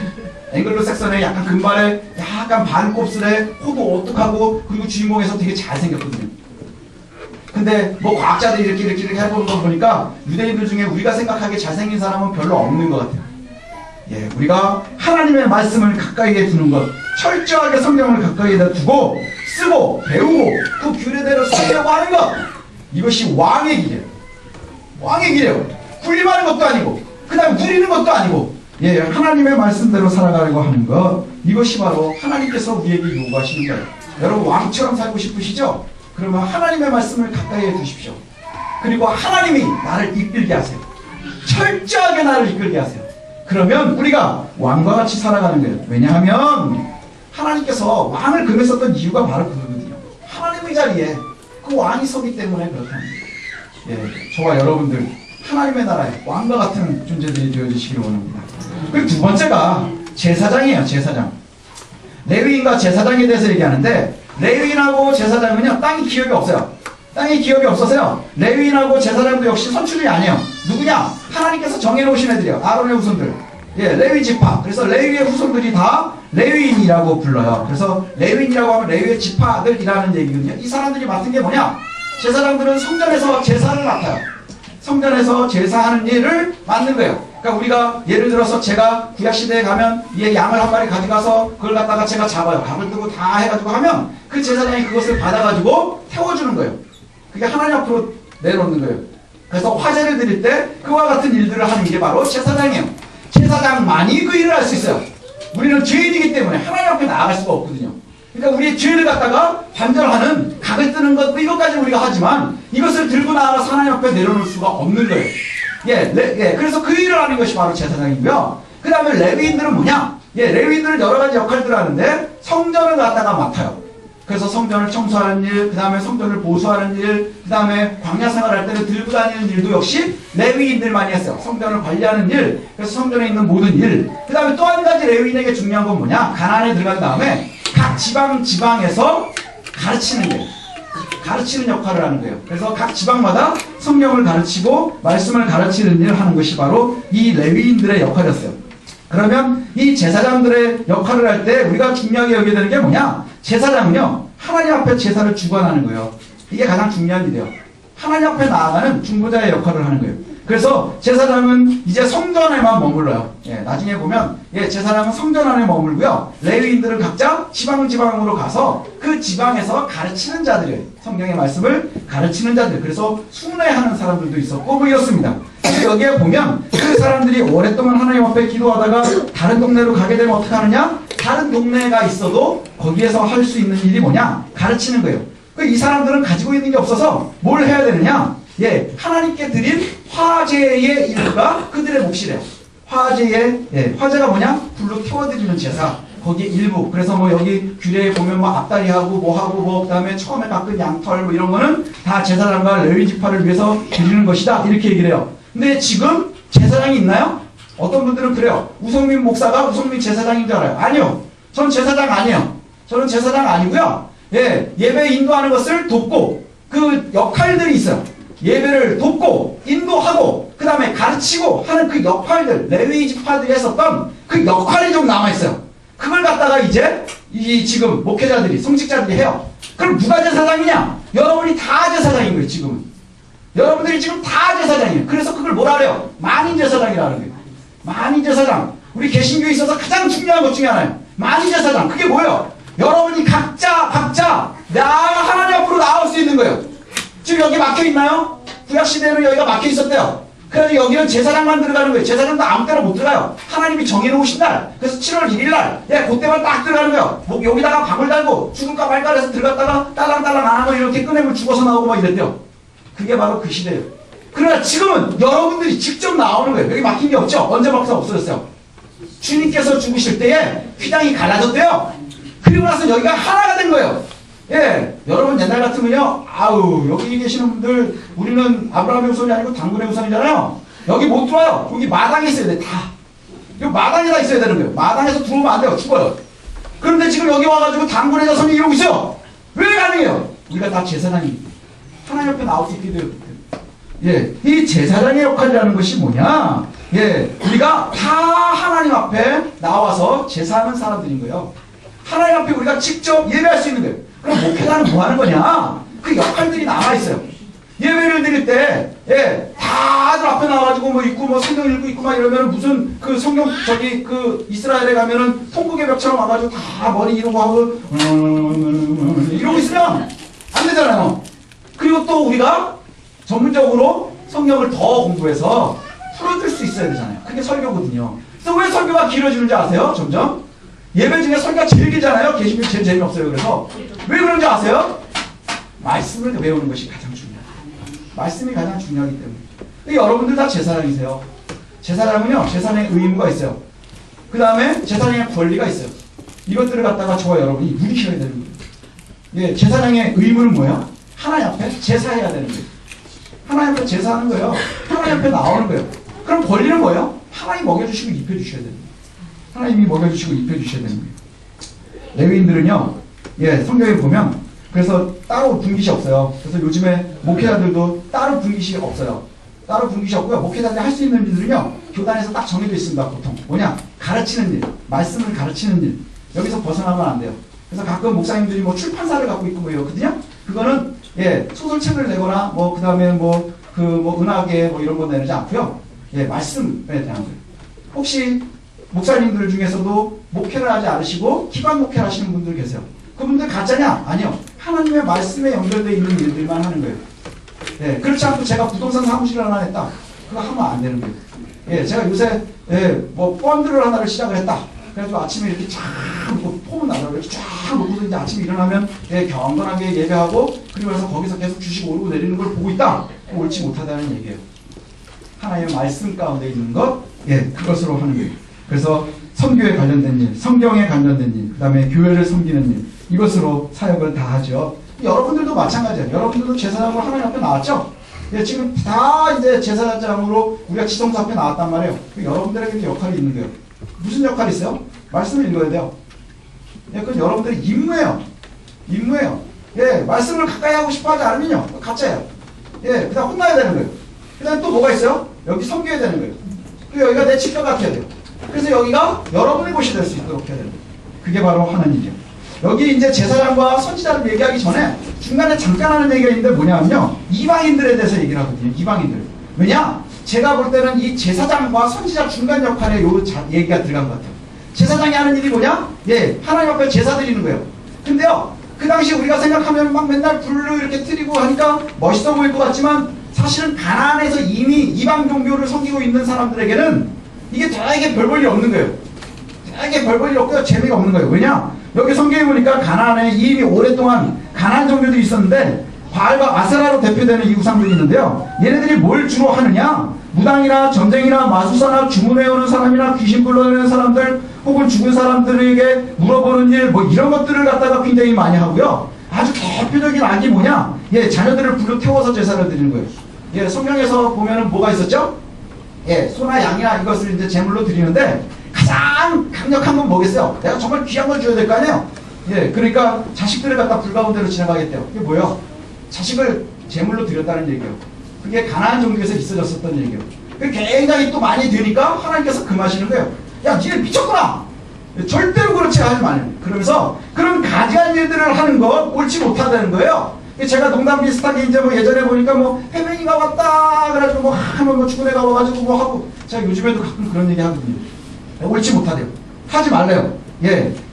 앵글로 섹슨에 약간 금발에 약간 반곱슬에 코도 오뚝하고, 그리고 주인공에서 되게 잘생겼거든요. 근데 뭐 과학자들이 이렇게 해보는 거 보니까 유대인들 중에 우리가 생각하기에 잘생긴 사람은 별로 없는 것 같아요. 예, 우리가 하나님의 말씀을 가까이에 두는 것, 철저하게 성경을 가까이에다 두고 쓰고 배우고 그 규례대로 살려고 하는 것, 이것이 왕의 길이에요. 왕의 길이에요. 군림하는 것도 아니고 그 다음에 누리는 것도 아니고, 예, 하나님의 말씀대로 살아가려고 하는 것, 이것이 바로 하나님께서 우리에게 요구하시는 거예요. 여러분 왕처럼 살고 싶으시죠? 그러면 하나님의 말씀을 가까이에 두십시오. 그리고 하나님이 나를 이끌게 하세요. 철저하게 나를 이끌게 하세요. 그러면 우리가 왕과 같이 살아가는 거예요. 왜냐하면 하나님께서 왕을 금했었던 이유가 바로 그거거든요. 하나님의 자리에 그 왕이 서기 때문에 그렇답니다. 예, 저와 여러분들 하나님의 나라에 왕과 같은 존재들이 되어주시기를 원합니다. 그리고 두 번째가 제사장이에요. 제사장. 레위인과 제사장에 대해서 얘기하는데, 레위인하고 제사장은요, 땅이 기업이 없어요. 땅이 기업이 없어서요, 레위인하고 제사장도 역시 선출이 아니에요. 누구냐? 하나님께서 정해놓으신 애들이에요. 아론의 후손들. 예, 레위 지파. 그래서 레위의 후손들이 다 레위인이라고 불러요. 그래서 레위인이라고 하면 레위의 지파들이라는 얘기거든요. 이 사람들이 맡은 게 뭐냐? 제사장들은 성전에서 제사를 맡아요. 성전에서 제사하는 일을 맡는 거예요. 그러니까 우리가 예를 들어서 제가 구약시대에 가면 이 양을 한 마리 가져가서 그걸 갖다가 제가 잡아요. 각을 뜨고 다 해가지고 하면 그 제사장이 그것을 받아가지고 태워주는 거예요. 그게 하나님 앞으로 내놓는 거예요. 그래서 화제를 드릴 때 그와 같은 일들을 하는 게 바로 제사장이에요. 제사장만이 그 일을 할 수 있어요. 우리는 죄인이기 때문에 하나님 앞에 나아갈 수가 없거든요. 그러니까 우리의 죄를 갖다가 반절하는 각을 뜨는 것, 이것까지 우리가 하지만 이것을 들고 나가서 하나님 앞에 내려놓을 수가 없는 거예요. 그래서 그 일을 하는 것이 바로 제사장이고요. 그 다음에 레위인들은 뭐냐? 레위인들은 여러 가지 역할들을 하는데 성전을 갖다가 맡아요. 그래서 성전을 청소하는 일, 그 다음에 성전을 보수하는 일, 그 다음에 광야 생활할 때는 들고 다니는 일도 역시 레위인들만이 했어요. 성전을 관리하는 일, 그래서 성전에 있는 모든 일. 그 다음에 또 한 가지 레위인에게 중요한 건 뭐냐? 가나안에 들어간 다음에 각 지방에서 가르치는 일, 가르치는 역할을 하는 거예요. 그래서 각 지방마다 성경을 가르치고 말씀을 가르치는 일을 하는 것이 바로 이 레위인들의 역할이었어요. 그러면 이 제사장들의 역할을 할 때 우리가 중요하게 여겨야 되는 게 뭐냐? 제사장은요, 하나님 앞에 제사를 주관하는 거예요. 이게 가장 중요한 일이에요. 하나님 앞에 나아가는 중보자의 역할을 하는 거예요. 그래서 제사장은 이제 성전에만 머물러요. 나중에 보면 제사장은 성전 안에 머물고요. 레위인들은 각자 지방으로 가서 그 지방에서 가르치는 자들이에요. 성경의 말씀을 가르치는 자들. 그래서 순례하는 사람들도 있었고 뭐 이렇습니다. 여기에 보면 그 사람들이 오랫동안 하나님 앞에 기도하다가 다른 동네로 가게 되면 어떻게 하느냐? 다른 동네가 있어도 거기에서 할 수 있는 일이 뭐냐? 가르치는 거예요. 이 사람들은 가지고 있는 게 없어서 뭘 해야 되느냐? 하나님께 드린 화제의 일부가 그들의 몫이래요. 화제가 뭐냐? 불로 태워드리는 제사. 거기에 일부. 그래서 뭐 여기 규례에 보면 뭐 앞다리하고 그 다음에 처음에 깎은 양털 뭐 이런 거는 다 제사장과 레위 지파를 위해서 드리는 것이다. 이렇게 얘기를 해요. 근데 지금 제사장이 있나요? 어떤 분들은 그래요. 우성민 목사가 우성민 제사장인 줄 알아요. 아니요. 전 제사장 아니에요. 저는 제사장 아니고요. 예배 인도하는 것을 돕고 그 역할들이 있어요. 예배를 돕고 인도하고 그 다음에 가르치고 하는 그 역할들, 레위 지파들이 했었던 그 역할이 좀 남아있어요. 그걸 갖다가 이제 지금 목회자들이, 성직자들이 해요. 그럼 누가 제사장이냐? 여러분이 다 제사장인 거예요. 지금은 여러분들이 지금 다 제사장이에요. 그래서 그걸 뭐라 그래요? 만인 제사장이라는 거예요. 만인 제사장. 우리 개신교에 있어서 가장 중요한 것 중에 하나예요. 만인 제사장. 그게 뭐예요? 여러분이 각자 하나님 앞으로 나올 수 있는 거예요. 지금 여기 막혀있나요? 구약시대에는 여기가 막혀있었대요. 그래서 여기는 제사장만 들어가는 거예요. 제사장도 아무 때나 못 들어가요. 하나님이 정해놓으신 날, 그래서 7월 1일 날, 그때만 딱 들어가는 거예요. 여기다가 방을 달고 죽을까 말까 해서 들어갔다가 딸랑딸랑 안 하고 이렇게 꺼내면 죽어서 나오고 막 이랬대요. 그게 바로 그 시대예요. 그러나 지금은 여러분들이 직접 나오는 거예요. 여기 막힌 게 없죠? 언제 막혀서 없어졌어요? 주님께서 죽으실 때에 휘장이 갈라졌대요. 그리고 나서 여기가 하나가 된 거예요. 여러분 옛날 같으면요, 여기 계시는 분들, 우리는 아브라함의 후손이 아니고 당군의 후손이잖아요. 여기 못 들어와요. 여기 마당에 있어야 돼, 다. 여기 마당에다 있어야 되는 거예요. 마당에서 들어오면 안 돼요. 죽어요. 그런데 지금 여기 와가지고 당군의 자손이 이러고 있어요. 왜 가능해요? 우리가 다 제사장이 하나님 옆에 나올 수 있게 돼요. 이 제사장의 역할이라는 것이 뭐냐? 우리가 다 하나님 앞에 나와서 제사하는 사람들인 거예요. 하나님 앞에 우리가 직접 예배할 수 있는 거예요. 그럼 목회자는 뭐 하는 거냐? 그 역할들이 남아있어요. 예배를 드릴 때, 다들 앞에 나와가지고 뭐 있고, 뭐 성경 읽고 있고 막 이러면 무슨 그 성경, 그 이스라엘에 가면은 통곡의 벽처럼 와가지고 다 머리 이러고 하고, 이러고 있으면 안 되잖아요. 그리고 또 우리가 전문적으로 성경을 더 공부해서 풀어줄 수 있어야 되잖아요. 그게 설교거든요. 그래서 왜 설교가 길어지는지 아세요? 점점? 예배 중에 설교가 제일 길잖아요. 계시면 제일 재미없어요. 그래서 왜 그런지 아세요? 말씀을 배우는 것이 가장 중요해요. 말씀이 가장 중요하기 때문에. 여러분들 다 제사장이세요. 제사장은요, 제사장의 의무가 있어요. 그 다음에 제사장의 권리가 있어요. 이것들을 갖다가 저와 여러분이 누리셔야 되는 거예요. 제사장의 의무는 뭐예요? 하나님 앞에 제사해야 되는 거예요. 하나님 앞에 제사하는 거예요. 하나님 앞에 나오는 거예요. 그럼 권리는 뭐예요? 하나님 먹여주시고 입혀주셔야 되는 거예요. 하나님이 먹여주시고 입혀주셔야 되는 거예요. 레위인들은요, 성경에 보면, 그래서 따로 분깃이 없어요. 그래서 요즘에 목회자들도 따로 분깃이 없어요. 따로 분깃이 없고요. 목회자들이 할 수 있는 일들은요, 교단에서 딱 정해져 있습니다. 보통. 뭐냐? 가르치는 일, 말씀을 가르치는 일. 여기서 벗어나면 안 돼요. 그래서 가끔 목사님들이 뭐 출판사를 갖고 있고 뭐 이렇거든요. 그거는, 소설책을 내거나, 그 다음에 은하계 이런 거 내지 않고요. 말씀에 대한 거예요. 혹시 목사님들 중에서도 목회를 하지 않으시고 기관 목회를 하시는 분들 계세요. 그분들 가짜냐? 아니요. 하나님의 말씀에 연결되어 있는 일들만 하는 거예요. 예, 그렇지 않고 제가 부동산 사무실을 하나 했다. 그거 하면 안 되는 거예요. 예, 제가 요새 뭐 펀드를 하나를 시작을 했다. 그래가지고 아침에 이렇게 쫙 폼은 나가고 이렇게 쫙 놓고서 이제 아침에 일어나면 경건하게 예배하고 그리고 나서 거기서 계속 주식 오르고 내리는 걸 보고 있다. 옳지 못하다는 얘기예요. 하나님의 말씀 가운데 있는 것, 그것으로 하는 거예요. 그래서 선교에 관련된 일, 성경에 관련된 일, 그 다음에 교회를 섬기는 일, 이것으로 사역을 다 하죠. 여러분들도 마찬가지예요. 여러분들도 제사장으로 하나님 앞에 나왔죠? 지금 다 이제 제사장으로 우리가 지성소 앞에 나왔단 말이에요. 여러분들에게도 역할이 있는 거예요. 무슨 역할이 있어요? 말씀을 읽어야 돼요. 그건 여러분들의 임무예요. 임무예요. 말씀을 가까이 하고 싶어 하지 않으면요. 가짜예요. 그 다음 혼나야 되는 거예요. 그 다음에 또 뭐가 있어요? 여기 섬겨야 되는 거예요. 그리고 여기가 내 집과 같아야 돼요. 그래서 여기가 여러분의 곳이 될 수 있도록 해야 돼요. 그게 바로 하는 일이에요. 여기 이제 제사장과 선지자를 얘기하기 전에 중간에 잠깐 하는 얘기가 있는데 뭐냐면요. 이방인들에 대해서 얘기를 하거든요. 이방인들. 왜냐? 제가 볼 때는 이 제사장과 선지자 중간 역할에 요 얘기가 들어간 것 같아요. 제사장이 하는 일이 뭐냐? 하나님 앞에 제사 드리는 거예요. 근데요, 그 당시 우리가 생각하면 막 맨날 불을 이렇게 트리고 하니까 멋있어 보일 것 같지만 사실은 가나안에서 이미 이방 종교를 섬기고 있는 사람들에게는 이게 되게 별 볼 일 없는 거예요. 되게 별 볼 일 없고요. 재미가 없는 거예요. 왜냐? 여기 성경에 보니까 가나안에 이미 오랫동안 가나안 종교도 있었는데 바알과 아세라로 대표되는 이 우상들이 있는데요. 얘네들이 뭘 주로 하느냐? 무당이나 점쟁이나 마술사나 주문해오는 사람이나 귀신 불러내는 사람들 혹은 죽은 사람들에게 물어보는 일 뭐 이런 것들을 갖다가 굉장히 많이 하고요. 아주 대표적인 악이 뭐냐? 자녀들을 불로 태워서 제사를 드리는 거예요. 성경에서 보면은 뭐가 있었죠? 소나 양이나 이것을 이제 제물로 드리는데 가장 강력한 건 뭐겠어요? 내가 정말 귀한 걸 줘야 될 거 아니에요? 그러니까 자식들을 갖다 불 가운데로 지나가겠대요. 그게 뭐예요? 자식을 제물로 드렸다는 얘기예요. 그게 가나안 종교에서 있어졌었던 얘기예요. 굉장히 또 많이 되니까 하나님께서 금하시는 거예요. 야, 니네 미쳤구나! 절대로 그렇지 하지 말아요. 그러면서 그런 가지한 일들을 하는 건 옳지 못하다는 거예요. 제가 농담 비슷하게 이제 뭐 예전에 보니까 뭐 해맹이가 왔다 그래가지고 뭐 하면 뭐 죽은 애가 와가지고 뭐 하고 제가 요즘에도 가끔 그런 얘기 하거든요. 옳지 못하대요. 하지 말래요.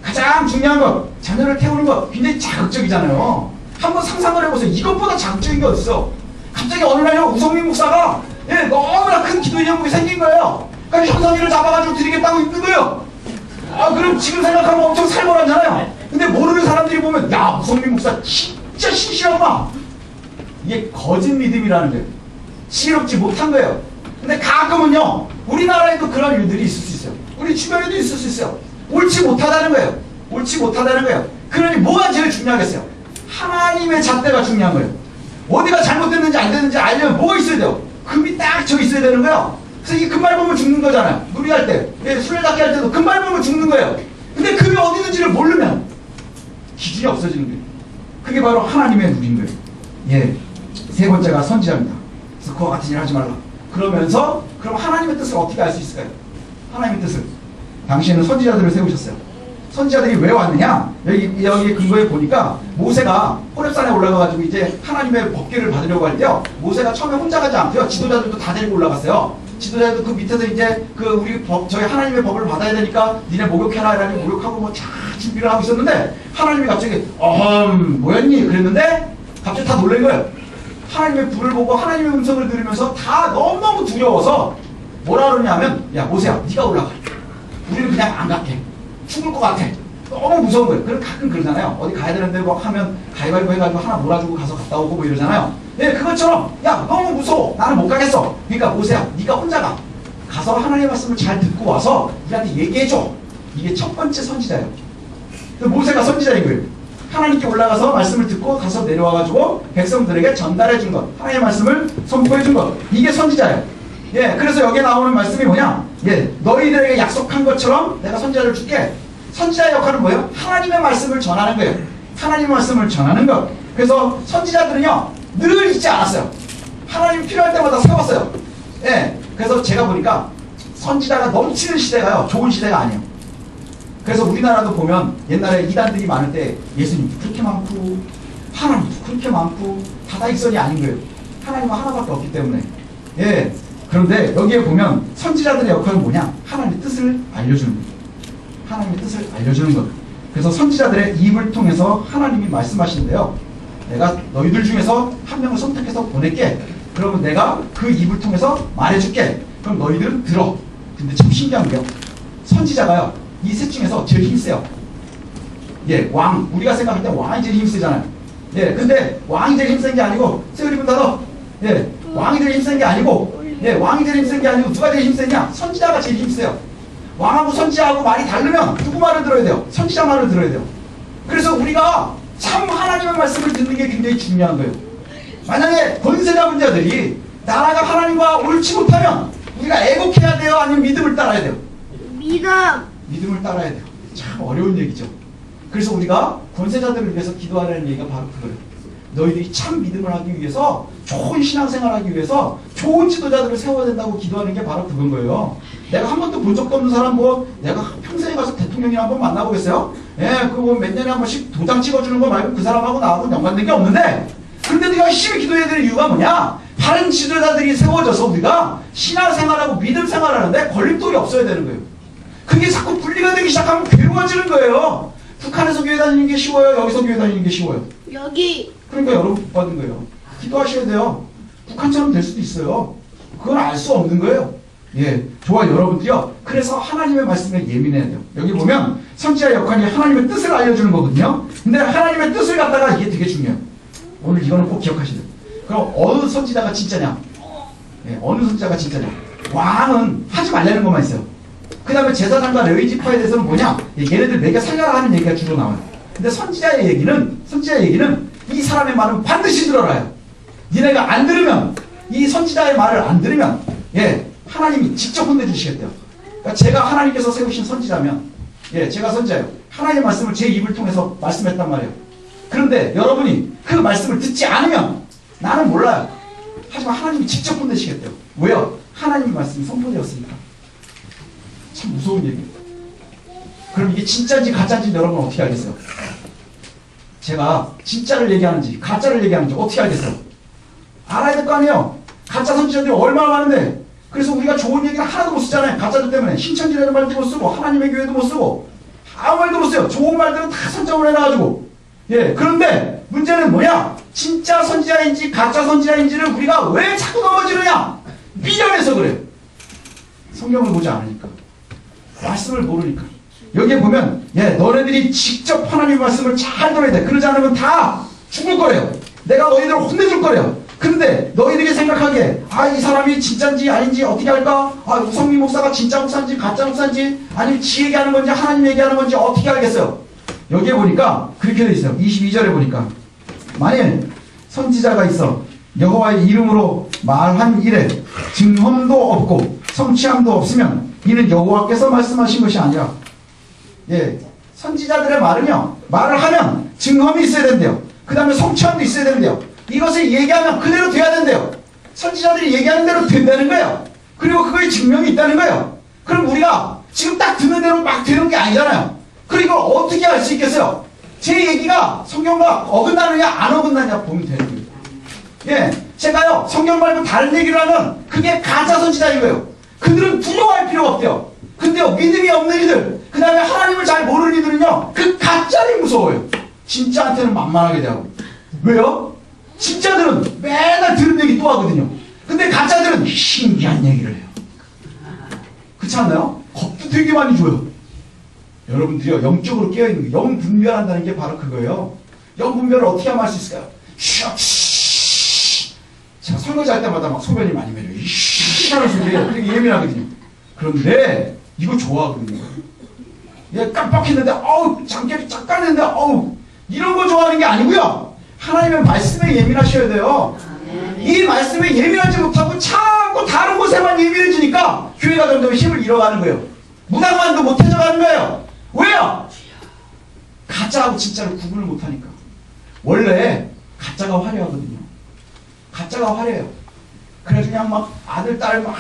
가장 중요한 것 자녀를 태우는 것 굉장히 자극적이잖아요. 한번 상상을 해보세요. 이것보다 자극적인 게 어딨어? 갑자기 어느 날 우성민 목사가 너무나 큰 기도의 제목이 생긴 거예요. 그러니까 현성이를 잡아가지고 드리겠다고 있는 거예요. 그럼 지금 생각하면 엄청 살벌하잖아요. 근데 모르는 사람들이 보면 야 우성민 목사 진짜 신실하구나. 이게 거짓 믿음이라는 거예요. 지혜롭지 못한 거예요. 근데 가끔은요 우리나라에도 그런 일들이 있을 수 있어요. 우리 주변에도 있을 수 있어요. 옳지 못하다는 거예요. 옳지 못하다는 거예요. 그러니 뭐가 제일 중요하겠어요? 하나님의 잣대가 중요한 거예요. 어디가 잘못됐는지 안 됐는지 알려면 뭐가 있어야 돼요? 금이 딱 저 있어야 되는 거예요. 그래서 이 금발 보면 죽는 거잖아요. 누리할 때, 술래잡기 할 때도 금발 보면 죽는 거예요. 근데 금이 어디 있는지를 모르면 기준이 없어지는 거예요. 그게 바로 하나님의 누린 거예요. 세 번째가 선지자입니다. 그래서 그와 같은 일 하지 말라. 그러면서 그럼 하나님의 뜻을 어떻게 알 수 있을까요? 하나님의 뜻을. 당시에는 선지자들을 세우셨어요. 선지자들이 왜 왔느냐? 여기 근거에 보니까 모세가 호렙산에 올라가가지고 이제 하나님의 법궤를 받으려고 할 때요. 모세가 처음에 혼자 가지 않고요. 지도자들도 다 데리고 올라갔어요. 지도자들도 그 밑에서 이제 저희 하나님의 법을 받아야 되니까 니네 목욕해라 이러니 목욕하고 뭐 잘 준비를 하고 있었는데 하나님이 갑자기 뭐였니? 그랬는데 갑자기 다 놀란 거예요. 하나님의 불을 보고 하나님의 음성을 들으면서 다 너무너무 두려워서 뭐라 그러냐면 야 모세야 네가 올라가. 우리는 그냥 안 갈게. 죽을 것 같아. 너무 무서운 거예요. 그럼 가끔 그러잖아요. 어디 가야 되는데 뭐 하면 가위바위보 해가지고 하나 몰아주고 가서 갔다 오고 뭐 이러잖아요. 그것처럼 야 너무 무서워. 나는 못 가겠어. 그러니까 모세야 네가 혼자 가. 가서 하나님의 말씀을 잘 듣고 와서 우리한테 얘기해줘. 이게 첫 번째 선지자예요. 모세가 선지자인 거예요. 하나님께 올라가서 말씀을 듣고 가서 내려와가지고 백성들에게 전달해 준 것. 하나님의 말씀을 선포해 준 것. 이게 선지자예요. 그래서 여기에 나오는 말씀이 뭐냐? 너희들에게 약속한 것처럼 내가 선지자를 줄게. 선지자의 역할은 뭐예요? 하나님의 말씀을 전하는 거예요. 하나님의 말씀을 전하는 것. 그래서 선지자들은요, 늘 잊지 않았어요. 하나님이 필요할 때마다 세웠어요. 그래서 제가 보니까 선지자가 넘치는 시대가요, 좋은 시대가 아니에요. 그래서 우리나라도 보면 옛날에 이단들이 많을 때 예수님도 그렇게 많고, 하나님도 그렇게 많고, 다다익선이 아닌 거예요. 하나님은 하나밖에 없기 때문에. 그런데 여기에 보면 선지자들의 역할은 뭐냐? 하나님의 뜻을 알려주는 거예요. 하나님의 뜻을 알려주는 것. 그래서 선지자들의 입을 통해서 하나님이 말씀하시는데요. 내가 너희들 중에서 한 명을 선택해서 보낼게. 그러면 내가 그 입을 통해서 말해줄게. 그럼 너희들은 들어. 근데 참 신기한 게요. 선지자가요. 이 셋 중에서 제일 힘세요. 예, 왕. 우리가 생각할 때 왕이 제일 힘세잖아요. 예, 근데 왕이 제일 힘센 게 아니고, 세우리분 단어. 예, 왕이 제일 힘센 게 아니고, 예, 왕이 제일 힘센 게 아니고, 누가 제일 힘세냐? 선지자가 제일 힘세요. 왕하고 선지자하고 말이 다르면 누구 말을 들어야 돼요? 선지자 말을 들어야 돼요. 그래서 우리가 참 하나님의 말씀을 듣는 게 굉장히 중요한 거예요. 만약에 권세자분자들이 나라가 하나님과 옳지 못하면 우리가 애곡해야 돼요? 아니면 믿음을 따라야 돼요? 믿음을 따라야 돼요. 참 어려운 얘기죠. 그래서 우리가 권세자들을 위해서 기도하라는 얘기가 바로 그거예요. 너희들이 참 믿음을 하기 위해서, 좋은 신앙생활을 하기 위해서 좋은 지도자들을 세워야 된다고 기도하는 게 바로 그건 거예요. 내가 한 번도 본 적도 없는 사람, 내가 평생에 가서 대통령이나 한번 만나보겠어요? 예, 몇 년에 한 번씩 도장 찍어주는 거 말고 그 사람하고 나하고 연관된 게 없는데, 근데 내가 열심히 기도해야 되는 이유가 뭐냐? 바른 지도자들이 세워져서 우리가 신앙생활하고 믿음 생활하는데 걸림돌이 없어야 되는 거예요. 그게 자꾸 분리가 되기 시작하면 괴로워지는 거예요. 북한에서 교회 다니는 게 쉬워요? 여기서 교회 다니는 게 쉬워요? 여기. 그러니까 여러분 복 받은 거예요. 기도하셔야 돼요. 북한처럼 될 수도 있어요. 그건 알 수 없는 거예요. 예, 좋아 여러분들요. 그래서 하나님의 말씀에 예민해야 돼요. 여기 보면 선지자의 역할이 하나님의 뜻을 알려주는 거거든요. 근데 하나님의 뜻을 갖다가 이게 되게 중요해요. 오늘 이거는 꼭 기억하셔야 돼요. 그럼 어느 선지자가 진짜냐? 예, 어느 선지자가 진짜냐? 왕은 하지 말라는 것만 있어요. 그 다음에 제사장과 레위 지파에 대해서는 뭐냐? 얘네들 먹여 살려라 하는 얘기가 주로 나와요. 근데 선지자의 얘기는 이 사람의 말은 반드시 들어라요. 니네가 안 들으면, 이 선지자의 말을 안 들으면, 예, 하나님이 직접 혼내주시겠대요. 그러니까 제가 하나님께서 세우신 선지자면, 예, 제가 선지자예요. 하나님의 말씀을 제 입을 통해서 말씀했단 말이에요. 그런데 여러분이 그 말씀을 듣지 않으면 나는 몰라요. 하지만 하나님이 직접 혼내시겠대요. 왜요? 하나님의 말씀이 선포되었으니까. 참 무서운 얘기예요. 그럼 이게 진짜인지 가짜인지 여러분 어떻게 알겠어요? 제가 진짜를 얘기하는지 가짜를 얘기하는지 어떻게 알겠어요? 알아야 될 거 아니에요. 가짜 선지자들이 얼마나 많은데. 그래서 우리가 좋은 얘기를 하나도 못 쓰잖아요. 가짜들 때문에. 신천지라는 말도 못 쓰고 하나님의 교회도 못 쓰고 아무 말도 못 써요. 좋은 말들은 다 선정을 해놔가지고. 예, 그런데 문제는 뭐냐? 진짜 선지자인지 가짜 선지자인지를 우리가 왜 자꾸 넘어지느냐? 미련해서 그래요. 성경을 보지 않으니까. 말씀을 모르니까. 여기에 보면, 예, 너네들이 직접 하나님의 말씀을 잘 들어야 돼. 그러지 않으면 다 죽을 거래요. 내가 너희들을 혼내줄 거래요. 근데 너희들이 생각하기에, 이 사람이 진짜인지 아닌지 어떻게 할까? 우성미 목사가 진짜 목사인지 가짜 목사인지, 아니면 지 얘기하는 건지 하나님 얘기하는 건지 어떻게 알겠어요? 여기에 보니까 그렇게 돼 있어요. 22절에 보니까, 만일 선지자가 있어 여호와의 이름으로 말한 일에 증언도 없고 성취함도 없으면 이는 여호와께서 말씀하신 것이 아니라, 예, 선지자들의 말은요, 말을 하면 증언이 있어야 된대요. 그 다음에 성취함도 있어야 된대요. 이것을 얘기하면 그대로 돼야 된대요. 선지자들이 얘기하는 대로 된다는 거예요. 그리고 그거에 증명이 있다는 거예요. 그럼 우리가 지금 딱 듣는 대로 막 되는 게 아니잖아요. 그리고 이걸 어떻게 알 수 있겠어요? 제 얘기가 성경과 어긋나느냐 안 어긋나냐 보면 되는 거예요. 예, 제가요 성경 말고 다른 얘기를 하면 그게 가짜 선지자인 거예요. 그들은 두려워할 필요가 없대요. 근데요, 믿음이 없는 이들, 그 다음에 하나님을 잘 모르는 이들은요, 그 가짜를 무서워요. 진짜한테는 만만하게 대하고. 왜요? 진짜들은 맨날 들은 얘기 또 하거든요. 근데 가짜들은 신기한 얘기를 해요. 그렇지 않나요? 겁도 되게 많이 줘요. 여러분들이요, 영적으로 깨어있는 거, 영 분별한다는 게 바로 그거예요. 영 분별을 어떻게 하면 할 수 있을까요? 제가 설거지 할 때마다 막 소변이 많이 매려요. 하는 소리에 되게 예민하거든요. 그런데 이거 좋아하거든요. 얘 깜빡했는데 장갑이 쫙 깠는데 이런 거 좋아하는 게 아니고요. 하나님의 말씀에 예민하셔야 돼요. 이 말씀에 예민하지 못하고 자꾸 다른 곳에만 예민해지니까 교회가 점점 힘을 잃어가는 거예요. 무당만도 못해져 가는 거예요. 왜요? 가짜하고 진짜를 구분을 못하니까. 원래 가짜가 화려하거든요. 가짜가 화려해요. 그래서 그냥 막 아들, 딸 막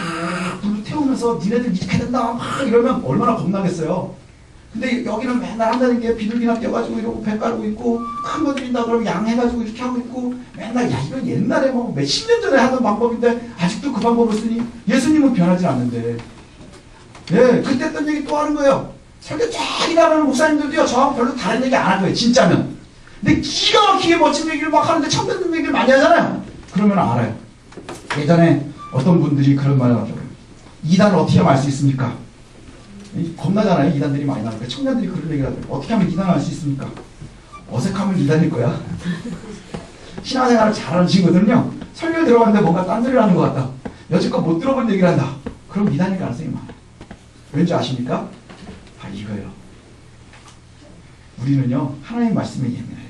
불로 태우면서 니네들 이렇게 된다 막 이러면 얼마나 겁나겠어요. 근데 여기는 맨날 한다는 게 비둘기나 떼가지고 이러고 배 깔고 있고 큰 거 드린다 그러면 양 해가지고 이렇게 하고 있고 맨날 이건 옛날에 뭐 몇십 년 전에 하던 방법인데 아직도 그 방법을 쓰니 예수님은 변하지 않는데, 예, 그때 했던 얘기 또 하는 거예요. 설교 쫙 일하는 목사님들도요 저하고 별로 다른 얘기 안 할 거예요. 진짜면. 근데 기가 막히게 멋진 얘기를 막 하는데 참된 얘기를 많이 하잖아요. 그러면 알아요. 예전에 어떤 분들이 그런 말을 하더라고요. 이단을 어떻게 하면 알 수 있습니까? 겁나잖아요. 이단들이 많이 나오니까 청년들이 그런 얘기를 하더라고요. 어떻게 하면 이단을 알 수 있습니까? 어색하면 이단일 거야. 신앙생활을 잘하는 친구들은요, 설교 들어갔는데 뭔가 딴 소리를 하는 것 같다. 여지껏 못 들어본 얘기를 한다. 그럼 이단일 가능성이 많아요. 왠지 아십니까? 아, 이거예요. 우리는요, 하나님의 말씀에 예민해야 돼요.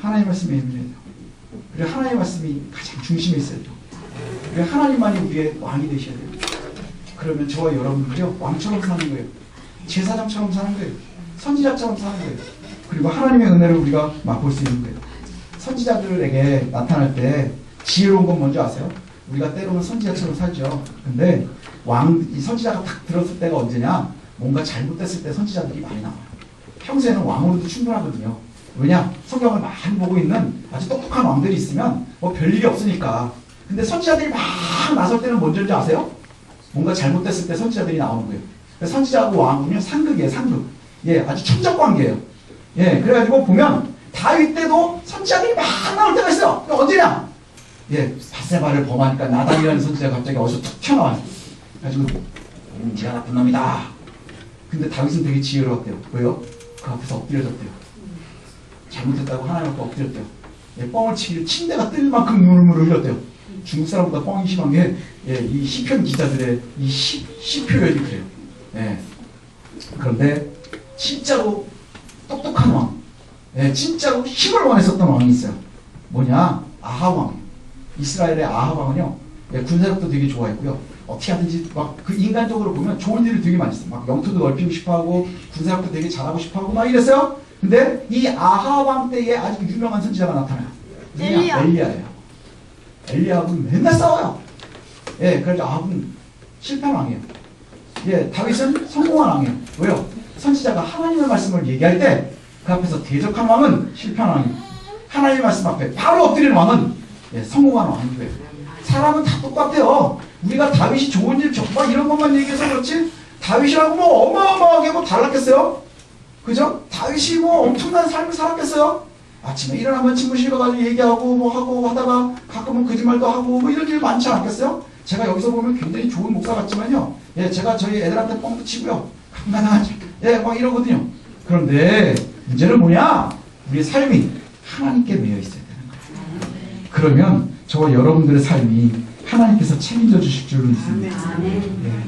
하나님의 말씀에 예민해야 돼요. 그리고 하나님의 말씀이 가장 중심에 있어야 돼요. 그리고 하나님만이 우리의 왕이 되셔야 돼요. 그러면 저와 여러분들이요, 왕처럼 사는 거예요. 제사장처럼 사는 거예요. 선지자처럼 사는 거예요. 그리고 하나님의 은혜를 우리가 맛볼 수 있는 거예요. 선지자들에게 나타날 때 지혜로운 건 뭔지 아세요? 우리가 때로는 선지자처럼 살죠. 근데 이 선지자가 딱 들었을 때가 언제냐? 뭔가 잘못됐을 때 선지자들이 많이 나와요. 평소에는 왕으로도 충분하거든요. 왜냐? 성경을 많이 보고 있는 아주 똑똑한 왕들이 있으면 뭐 별일이 없으니까. 근데 선지자들이 막 나설 때는 뭔지 아세요? 뭔가 잘못됐을 때 선지자들이 나오는 거예요. 선지자하고 왕은요, 상극이에요, 상극. 예, 아주 천적 관계예요. 예, 그래가지고 보면 다윗 때도 선지자들이 막 나올 때가 있어요. 언제냐? 예, 바세바를 범하니까 나단이라는 선지자가 갑자기 어디서 툭 튀어나와요. 그래가지고 지가 나쁜 놈이다. 근데 다윗은 되게 지혜로웠대요. 왜요? 그 앞에서 엎드려졌대요. 잘못했다고 하나님 앞에 엎드렸대요. 예, 뻥을 치기를 침대가 뜰 만큼 눈물을 흘렸대요. 중국 사람보다 뻥이 심한 게, 예, 이 시편 기자들의 이 시표열이 그래요. 예. 그런데 진짜로 똑똑한 왕, 예, 진짜로 힘을 원했었던 왕이 있어요. 뭐냐? 아합 왕. 이스라엘의 아합 왕은요, 예, 군사력도 되게 좋아했고요. 어떻게 하든지 막 그 인간적으로 보면 좋은 일을 되게 많이 했어요. 막 영토도 넓히고 싶어하고 군사력도 되게 잘하고 싶어하고 막 이랬어요. 근데 이 아합 왕 때에 아주 유명한 선지자가 나타나요. 엘리야예요. 엘리야하고는 맨날 싸워요. 예, 그래서 아합은 실패한 왕이에요. 예, 다윗은 성공한 왕이에요. 왜요? 선지자가 하나님의 말씀을 얘기할 때 그 앞에서 대적한 왕은 실패한 왕이에요. 하나님의 말씀 앞에 바로 엎드리는 왕은, 예, 성공한 왕인 거예요. 사람은 다 똑같아요. 우리가 다윗이 좋은 일, 막 이런 것만 얘기해서 그렇지, 다윗이라고 뭐 어마어마하게 뭐 달랐겠어요? 그죠? 다윗이 뭐 엄청난 삶을 살았겠어요? 아침에 일어나면 침무실 가가지고 얘기하고 뭐 하고 하다가 가끔은 거짓말도 하고 뭐 이런 일 많지 않겠어요? 제가 여기서 보면 굉장히 좋은 목사 같지만요, 예, 제가 저희 애들한테 뻥도 치고요, 강간하지, 예, 막 이러거든요. 그런데 문제는 뭐냐? 우리의 삶이 하나님께 매여 있어야 되는 거예요. 그러면 저와 여러분들의 삶이 하나님께서 책임져 주실 줄로 믿습니다. 예.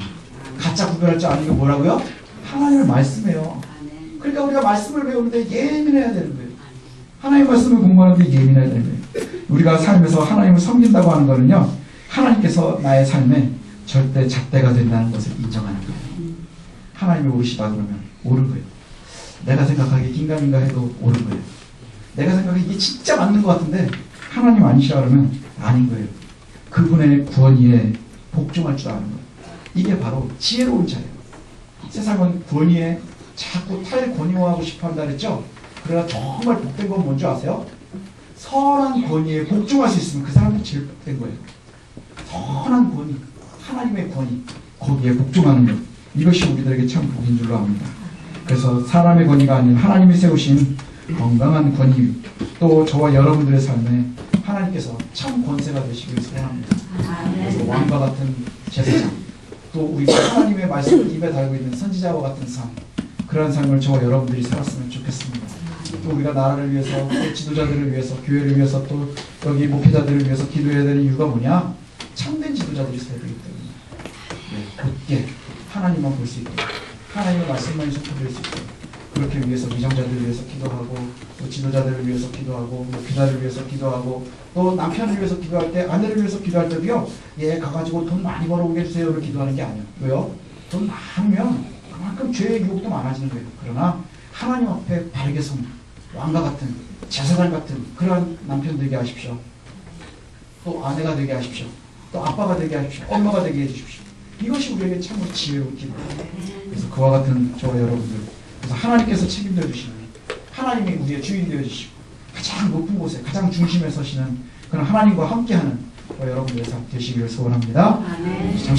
가짜 구별할 줄 아는 게 뭐라고요? 하나님의 말씀이에요. 그러니까 우리가 말씀을 배우는데 예민해야 되는 거예요. 하나님의 말씀을 공부하는데 예민해야 되는 거예요. 우리가 삶에서 하나님을 섬긴다고 하는 거는요, 하나님께서 나의 삶에 절대 잣대가 된다는 것을 인정하는 거예요. 하나님이 옳으시다 그러면 옳은 거예요. 내가 생각하기에 긴가민가 해도 옳은 거예요. 내가 생각하기에 이게 진짜 맞는 것 같은데 하나님 아니시라 그러면 아닌 거예요. 그분의 권위에 복종할 줄 아는 거예요. 이게 바로 지혜로운 자예요. 세상은 권위에 자꾸 탈권위화하고 싶어 한다 그랬죠? 그러나 정말 복된 건 뭔지 아세요? 선한 권위에 복종할 수 있으면 그 사람이 제일 복된 거예요. 선한 권위, 하나님의 권위, 거기에 복종하는 것, 이것이 우리들에게 참 복인 줄로 압니다. 그래서 사람의 권위가 아닌 하나님이 세우신 건강한 권위, 또 저와 여러분들의 삶에 하나님께서 참 권세가 되시길 소원합니다. 그래서 왕과 같은 제사장, 또 우리가 하나님의 말씀을 입에 달고 있는 선지자와 같은 삶, 그런 삶을 저와 여러분들이 살았으면 좋겠습니다. 또 우리가 나라를 위해서, 또 지도자들을 위해서, 교회를 위해서, 또 여기 목회자들을 위해서 기도해야 되는 이유가 뭐냐? 참된 지도자들이 있어야 되기 때문에, 네, 곧게 하나님만 볼 수 있게, 하나님의 말씀만 선포될 수 있게, 그렇게 위해서 위정자들을 위해서 기도하고, 또 지도자들을 위해서 기도하고, 목회자를 위해서 기도하고, 또 남편을 위해서 기도할 때, 아내를 위해서 기도할 때도요, 예, 가가지고 돈 많이 벌어오게 해주세요를 기도하는 게 아니에요. 왜요? 돈 많으면 그만큼 죄의 유혹도 많아지는 거예요. 그러나 하나님 앞에 바르게 선 왕과 같은, 제사장 같은 그런 남편 되게 하십시오. 또 아내가 되게 하십시오. 또 아빠가 되게 하십시오. 엄마가 되게 해주십시오. 이것이 우리에게 참으로 지혜로운 기도예요. 그래서 그와 같은 저와 여러분들, 그래서 하나님께서 책임져 주시는, 하나님이 우리의 주인 되어 주시고 가장 높은 곳에 가장 중심에 서시는 그런 하나님과 함께하는 여러분들의 삶 되시기를 소원합니다.